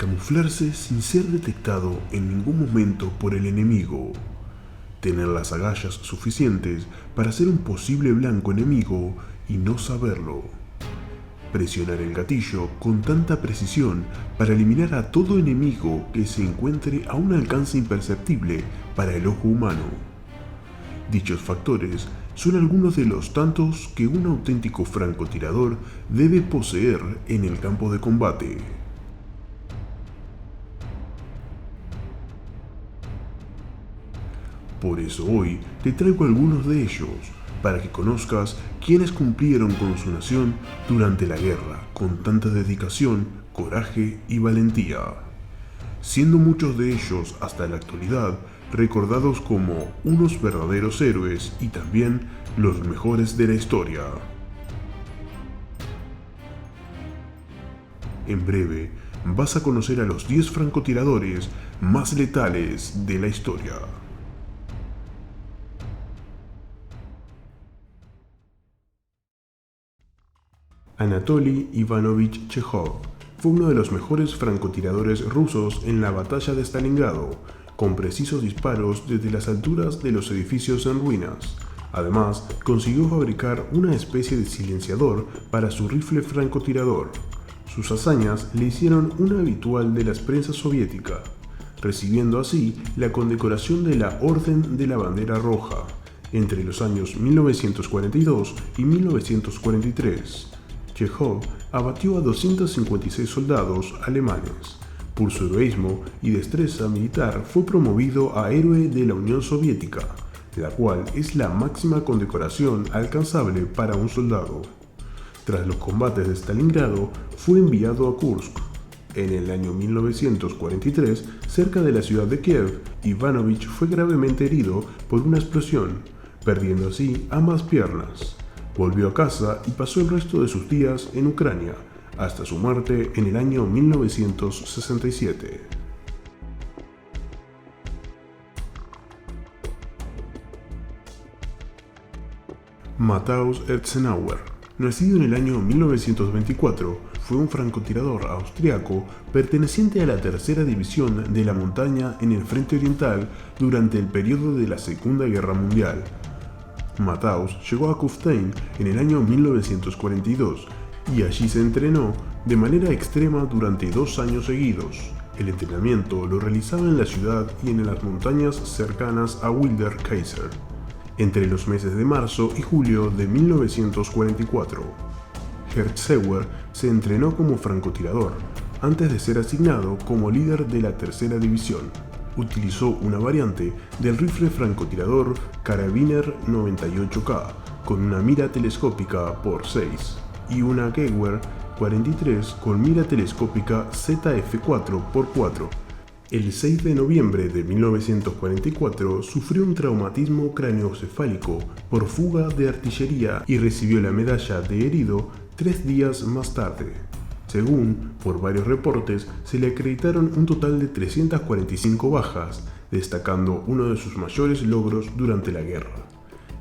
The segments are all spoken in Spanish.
Camuflarse sin ser detectado en ningún momento por el enemigo. Tener las agallas suficientes para ser un posible blanco enemigo y no saberlo. Presionar el gatillo con tanta precisión para eliminar a todo enemigo que se encuentre a un alcance imperceptible para el ojo humano. Dichos factores son algunos de los tantos que un auténtico francotirador debe poseer en el campo de combate. Por eso hoy te traigo algunos de ellos, para que conozcas quiénes cumplieron con su nación durante la guerra con tanta dedicación, coraje y valentía, siendo muchos de ellos hasta la actualidad recordados como unos verdaderos héroes y también los mejores de la historia. En breve vas a conocer a los 10 francotiradores más letales de la historia. Anatoly Ivanovich Chejov fue uno de los mejores francotiradores rusos en la batalla de Stalingrado, con precisos disparos desde las alturas de los edificios en ruinas. Además, consiguió fabricar una especie de silenciador para su rifle francotirador. Sus hazañas le hicieron una habitual de la prensa soviética, recibiendo así la condecoración de la Orden de la Bandera Roja entre los años 1942 y 1943. Chejov abatió a 256 soldados alemanes. Por su heroísmo y destreza militar fue promovido a Héroe de la Unión Soviética, la cual es la máxima condecoración alcanzable para un soldado. Tras los combates de Stalingrado, fue enviado a Kursk. En el año 1943, cerca de la ciudad de Kiev, Ivanovich fue gravemente herido por una explosión, perdiendo así ambas piernas. Volvió a casa y pasó el resto de sus días en Ucrania, hasta su muerte en el año 1967. Matthäus Herzenauer, nacido en el año 1924, fue un francotirador austriaco perteneciente a la tercera división de la montaña en el frente oriental durante el periodo de la Segunda Guerra Mundial. Matthäus llegó a Kufstein en el año 1942 y allí se entrenó de manera extrema durante 2 años seguidos. El entrenamiento lo realizaba en la ciudad y en las montañas cercanas a Wilder Kaiser, entre los meses de marzo y julio de 1944. Herzenauer se entrenó como francotirador, antes de ser asignado como líder de la tercera división. Utilizó una variante del rifle francotirador Karabiner 98K con una mira telescópica x6 y una Gewehr 43 con mira telescópica ZF4x4. El 6 de noviembre de 1944 sufrió un traumatismo craneoencefálico por fuga de artillería y recibió la medalla de herido 3 días más tarde. Según, por varios reportes, se le acreditaron un total de 345 bajas, destacando uno de sus mayores logros durante la guerra,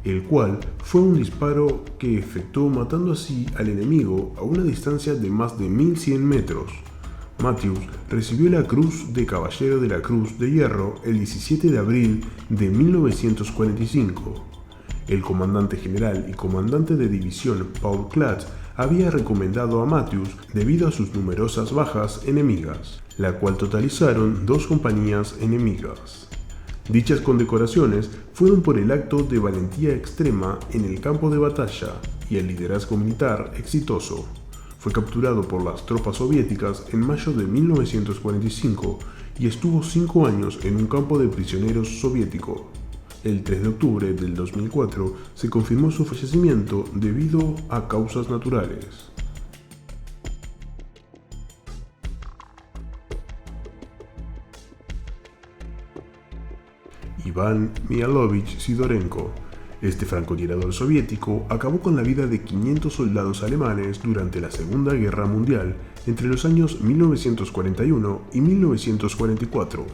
el cual fue un disparo que efectuó matando así al enemigo a una distancia de más de 1100 metros. Matthäus recibió la Cruz de Caballero de la Cruz de Hierro el 17 de abril de 1945. El comandante general y comandante de división Paul Klatz había recomendado a Matthäus debido a sus numerosas bajas enemigas, la cual totalizaron 2 compañías enemigas. Dichas condecoraciones fueron por el acto de valentía extrema en el campo de batalla y el liderazgo militar exitoso. Fue capturado por las tropas soviéticas en mayo de 1945 y estuvo 5 años en un campo de prisioneros soviético. El 3 de octubre del 2004 se confirmó su fallecimiento debido a causas naturales. Iván Mihalovich Sidorenko. Este francotirador soviético acabó con la vida de 500 soldados alemanes durante la Segunda Guerra Mundial entre los años 1941 y 1944.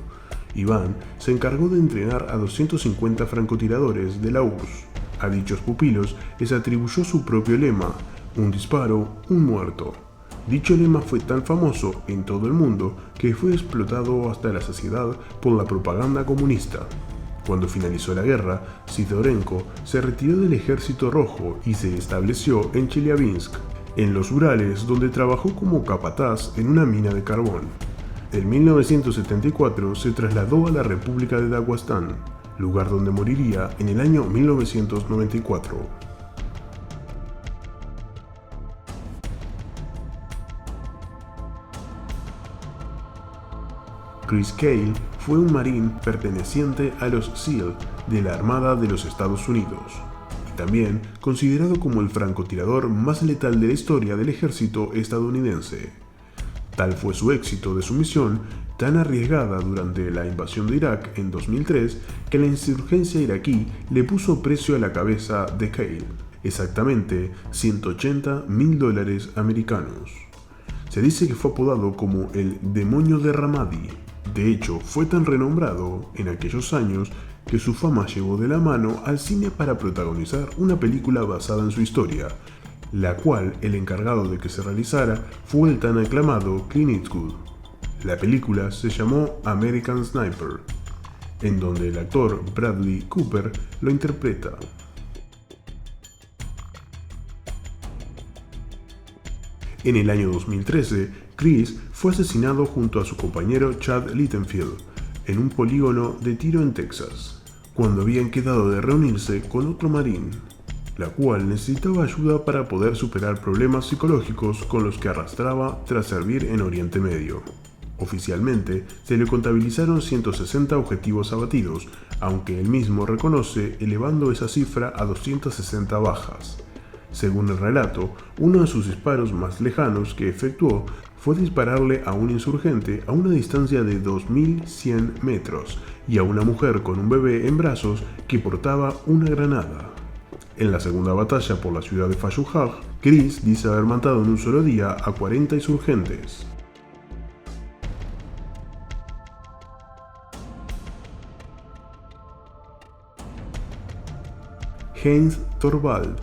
Iván se encargó de entrenar a 250 francotiradores de la URSS. A dichos pupilos les atribuyó su propio lema: un disparo, un muerto. Dicho lema fue tan famoso en todo el mundo que fue explotado hasta la saciedad por la propaganda comunista. Cuando finalizó la guerra, Sidorenko se retiró del Ejército Rojo y se estableció en Chelyabinsk, en los Urales, donde trabajó como capataz en una mina de carbón. En 1974 se trasladó a la República de Daguestán, lugar donde moriría en el año 1994. Chris Cale fue un marín perteneciente a los SEAL de la Armada de los Estados Unidos, y también considerado como el francotirador más letal de la historia del ejército estadounidense. Tal fue su éxito de su misión, tan arriesgada durante la invasión de Irak en 2003, que la insurgencia iraquí le puso precio a la cabeza de Cale, exactamente $180.000 americanos. Se dice que fue apodado como el demonio de Ramadi. De hecho, fue tan renombrado en aquellos años que su fama llegó de la mano al cine para protagonizar una película basada en su historia, la cual el encargado de que se realizara fue el tan aclamado Clint Eastwood. La película se llamó American Sniper, en donde el actor Bradley Cooper lo interpreta. En el año 2013, Chris fue asesinado junto a su compañero Chad Littenfield en un polígono de tiro en Texas, cuando habían quedado de reunirse con otro marín, la cual necesitaba ayuda para poder superar problemas psicológicos con los que arrastraba tras servir en Oriente Medio. Oficialmente, se le contabilizaron 160 objetivos abatidos, aunque él mismo reconoce elevando esa cifra a 260 bajas. Según el relato, uno de sus disparos más lejanos que efectuó fue dispararle a un insurgente a una distancia de 2100 metros y a una mujer con un bebé en brazos que portaba una granada. En la segunda batalla por la ciudad de Fallujah, Chris dice haber matado en un solo día a 40 insurgentes. Heinz Thorvald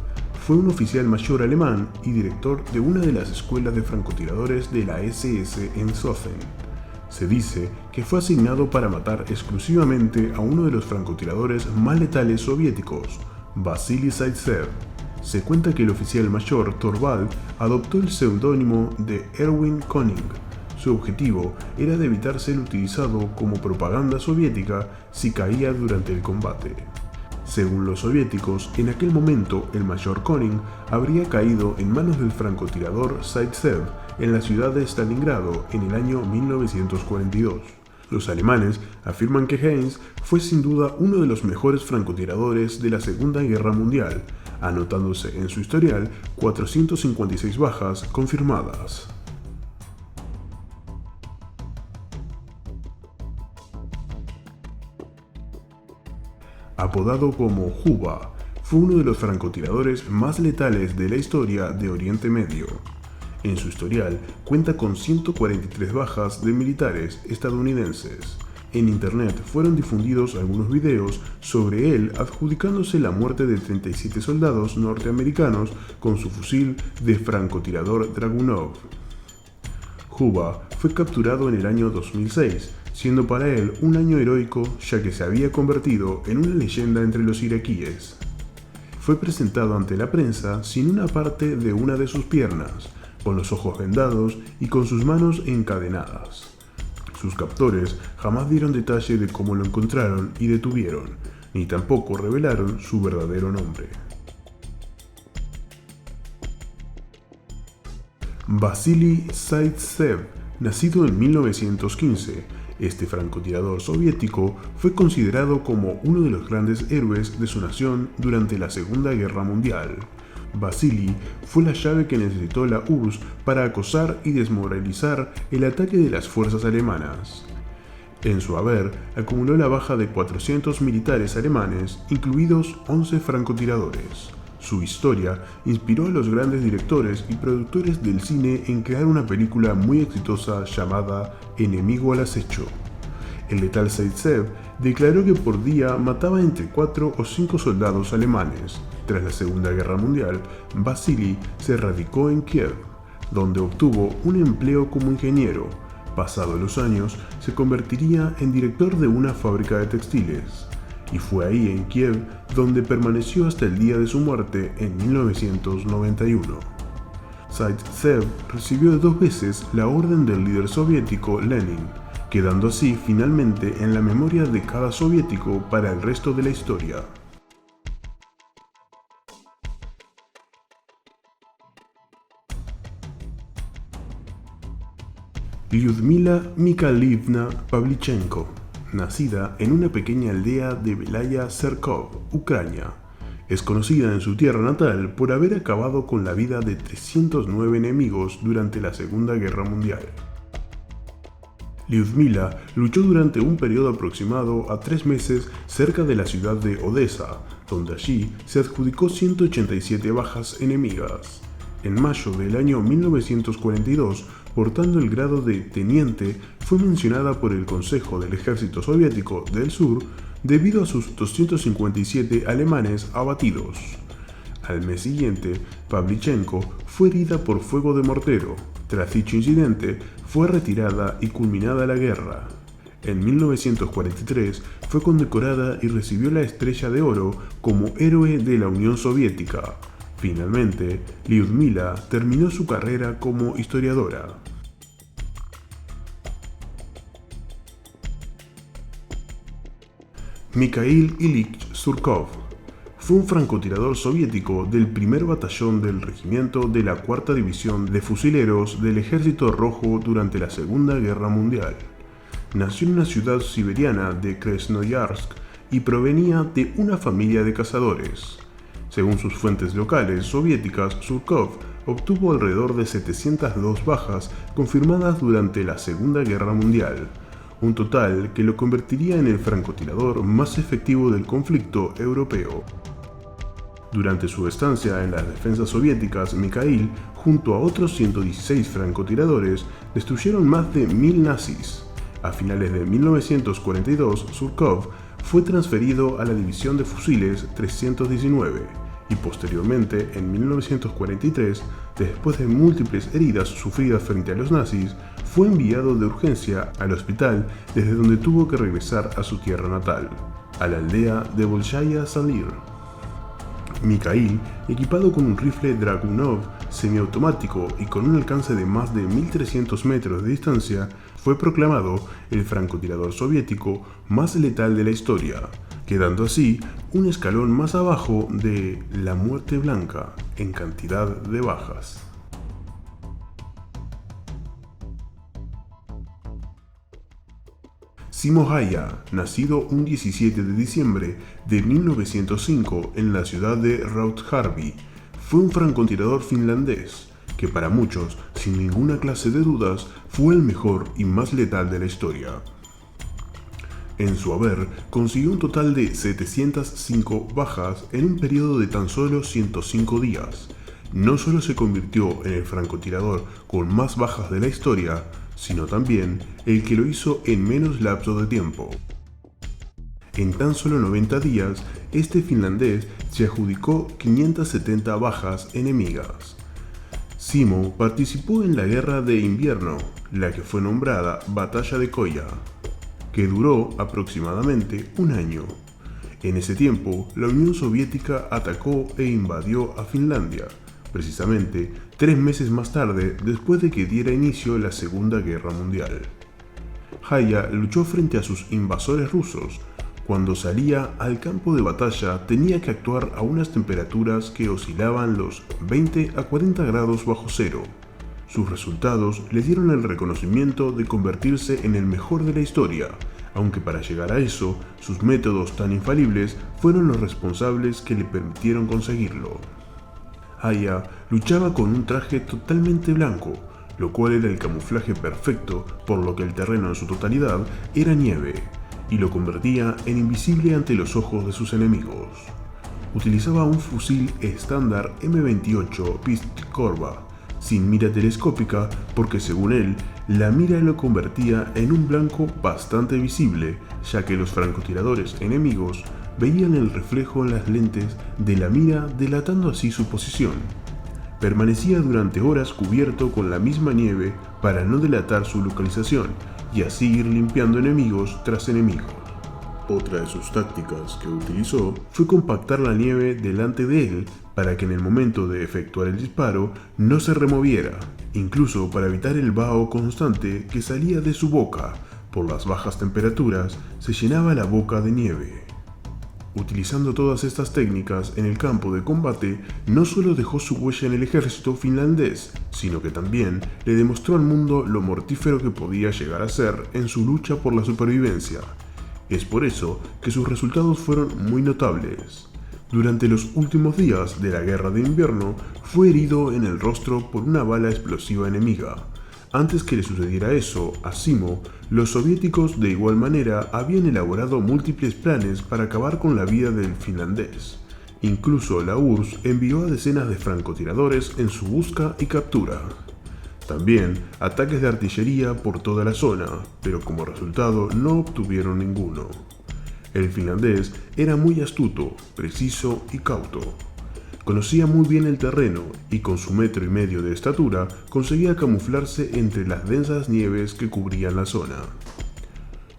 fue un oficial mayor alemán y director de una de las escuelas de francotiradores de la SS en Zossen. Se dice que fue asignado para matar exclusivamente a uno de los francotiradores más letales soviéticos, Vasily Zaitsev. Se cuenta que el oficial mayor Thorvald adoptó el seudónimo de Erwin Koning. Su objetivo era de evitar ser utilizado como propaganda soviética si caía durante el combate. Según los soviéticos, en aquel momento el mayor Koning habría caído en manos del francotirador Zaitsev en la ciudad de Stalingrado en el año 1942. Los alemanes afirman que Heinz fue sin duda uno de los mejores francotiradores de la Segunda Guerra Mundial, anotándose en su historial 456 bajas confirmadas. Apodado como Juba, fue uno de los francotiradores más letales de la historia de Oriente Medio. En su historial cuenta con 143 bajas de militares estadounidenses. En internet fueron difundidos algunos videos sobre él adjudicándose la muerte de 37 soldados norteamericanos con su fusil de francotirador Dragunov. Juba fue capturado en el año 2006, siendo para él un año heroico ya que se había convertido en una leyenda entre los iraquíes. Fue presentado ante la prensa sin una parte de una de sus piernas, con los ojos vendados y con sus manos encadenadas. Sus captores jamás dieron detalle de cómo lo encontraron y detuvieron, ni tampoco revelaron su verdadero nombre. Vasily Zaitsev, nacido en 1915, este francotirador soviético fue considerado como uno de los grandes héroes de su nación durante la Segunda Guerra Mundial. Vasily fue la llave que necesitó la URSS para acosar y desmoralizar el ataque de las fuerzas alemanas. En su haber, acumuló la baja de 400 militares alemanes, incluidos 11 francotiradores. Su historia inspiró a los grandes directores y productores del cine en crear una película muy exitosa llamada Enemigo al acecho. El letal Zaitsev declaró que por día mataba entre 4 o 5 soldados alemanes. Tras la Segunda Guerra Mundial, Vasily se radicó en Kiev, donde obtuvo un empleo como ingeniero. Pasados los años, se convertiría en director de una fábrica de textiles. Y fue ahí, en Kiev, donde permaneció hasta el día de su muerte en 1991. Zaitsev recibió 2 veces la orden del líder soviético Lenin, quedando así finalmente en la memoria de cada soviético para el resto de la historia. Lyudmila Mikhailivna Pavlichenko, nacida en una pequeña aldea de Belaya Cerkov, Ucrania. Es conocida en su tierra natal por haber acabado con la vida de 309 enemigos durante la Segunda Guerra Mundial. Lyudmila luchó durante un periodo aproximado a 3 meses cerca de la ciudad de Odessa, donde allí se adjudicó 187 bajas enemigas. En mayo del año 1942, portando el grado de teniente, fue mencionada por el Consejo del Ejército Soviético del Sur debido a sus 257 alemanes abatidos. Al mes siguiente, Pavlichenko fue herida por fuego de mortero. Tras dicho incidente, fue retirada y culminada la guerra. En 1943 fue condecorada y recibió la Estrella de Oro como héroe de la Unión Soviética. Finalmente, Lyudmila terminó su carrera como historiadora. Mikhail Ilich Zhurkov fue un francotirador soviético del primer batallón del regimiento de la Cuarta División de Fusileros del Ejército Rojo durante la Segunda Guerra Mundial. Nació en una ciudad siberiana de Krasnoyarsk y provenía de una familia de cazadores. Según sus fuentes locales soviéticas, Zhurkov obtuvo alrededor de 702 bajas confirmadas durante la Segunda Guerra Mundial, un total que lo convertiría en el francotirador más efectivo del conflicto europeo. Durante su estancia en las defensas soviéticas, Mikhail, junto a otros 116 francotiradores, destruyeron más de 1000 nazis. A finales de 1942, Zhurkov fue transferido a la División de Fusiles 319 y posteriormente, en 1943, después de múltiples heridas sufridas frente a los nazis, fue enviado de urgencia al hospital desde donde tuvo que regresar a su tierra natal, a la aldea de Bolshaya Salir. Mikhail, equipado con un rifle Dragunov semiautomático y con un alcance de más de 1300 metros de distancia, fue proclamado el francotirador soviético más letal de la historia, quedando así un escalón más abajo de la muerte blanca en cantidad de bajas. Simo Häyhä, nacido un 17 de diciembre de 1905 en la ciudad de Rautjärvi, fue un francotirador finlandés que para muchos, sin ninguna clase de dudas, fue el mejor y más letal de la historia. En su haber, consiguió un total de 705 bajas en un periodo de tan solo 105 días. No solo se convirtió en el francotirador con más bajas de la historia, sino también el que lo hizo en menos lapso de tiempo. En tan solo 90 días, este finlandés se adjudicó 570 bajas enemigas. Simo participó en la Guerra de Invierno, la que fue nombrada Batalla de Koya, que duró aproximadamente un año. En ese tiempo, la Unión Soviética atacó e invadió a Finlandia, precisamente 3 meses más tarde después de que diera inicio la Segunda Guerra Mundial. Häyhä luchó frente a sus invasores rusos. Cuando salía al campo de batalla tenía que actuar a unas temperaturas que oscilaban los 20 a 40 grados bajo cero. Sus resultados le dieron el reconocimiento de convertirse en el mejor de la historia, aunque para llegar a eso, sus métodos tan infalibles fueron los responsables que le permitieron conseguirlo. Häyhä luchaba con un traje totalmente blanco, lo cual era el camuflaje perfecto, por lo que el terreno en su totalidad era nieve, y lo convertía en invisible ante los ojos de sus enemigos. Utilizaba un fusil estándar M28 Pistkorva, sin mira telescópica, porque según él, la mira lo convertía en un blanco bastante visible, ya que los francotiradores enemigos veían el reflejo en las lentes de la mira, delatando así su posición. permanecía durante horas cubierto con la misma nieve para no delatar su localización y así ir limpiando enemigos tras enemigos. Otra de sus tácticas que utilizó fue compactar la nieve delante de él para que en el momento de efectuar el disparo no se removiera, incluso para evitar el vaho constante que salía de su boca. Por las bajas temperaturas se llenaba la boca de nieve. Utilizando todas estas técnicas en el campo de combate, no solo dejó su huella en el ejército finlandés, sino que también le demostró al mundo lo mortífero que podía llegar a ser en su lucha por la supervivencia. Es por eso que sus resultados fueron muy notables. Durante los últimos días de la Guerra de Invierno, fue herido en el rostro por una bala explosiva enemiga. Antes que le sucediera eso a Simo, los soviéticos de igual manera habían elaborado múltiples planes para acabar con la vida del finlandés. Incluso la URSS envió a decenas de francotiradores en su busca y captura. También ataques de artillería por toda la zona, pero como resultado no obtuvieron ninguno. El finlandés era muy astuto, preciso y cauto. Conocía muy bien el terreno y con su 1,5 metros de estatura conseguía camuflarse entre las densas nieves que cubrían la zona.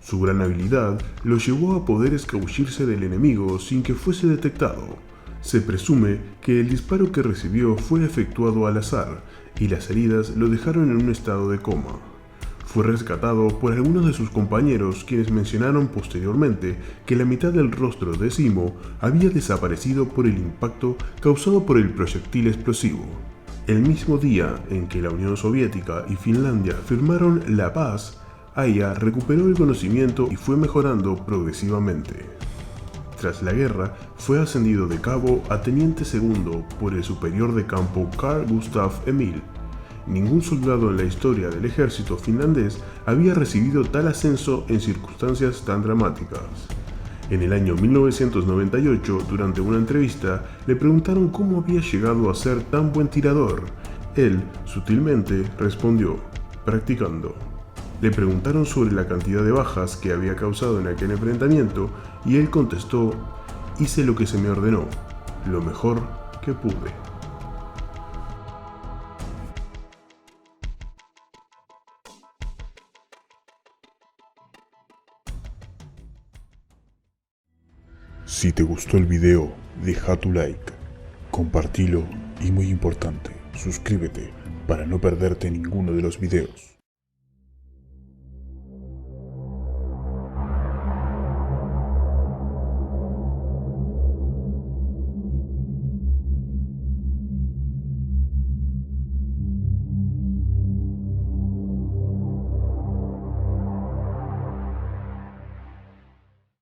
Su gran habilidad lo llevó a poder escabullirse del enemigo sin que fuese detectado. Se presume que el disparo que recibió fue efectuado al azar y las heridas lo dejaron en un estado de coma. Fue rescatado por algunos de sus compañeros, quienes mencionaron posteriormente que la mitad del rostro de Simo había desaparecido por el impacto causado por el proyectil explosivo. El mismo día en que la Unión Soviética y Finlandia firmaron la paz, Aya recuperó el conocimiento y fue mejorando progresivamente. Tras la guerra, fue ascendido de cabo a teniente segundo por el superior de campo Carl Gustaf Emil. Ningún soldado en la historia del ejército finlandés había recibido tal ascenso en circunstancias tan dramáticas. En el año 1998, durante una entrevista, le preguntaron cómo había llegado a ser tan buen tirador. Él, sutilmente, respondió: practicando. Le preguntaron sobre la cantidad de bajas que había causado en aquel enfrentamiento y él contestó: hice lo que se me ordenó, lo mejor que pude. Si te gustó el video, deja tu like, compartilo y muy importante, suscríbete para no perderte ninguno de los videos.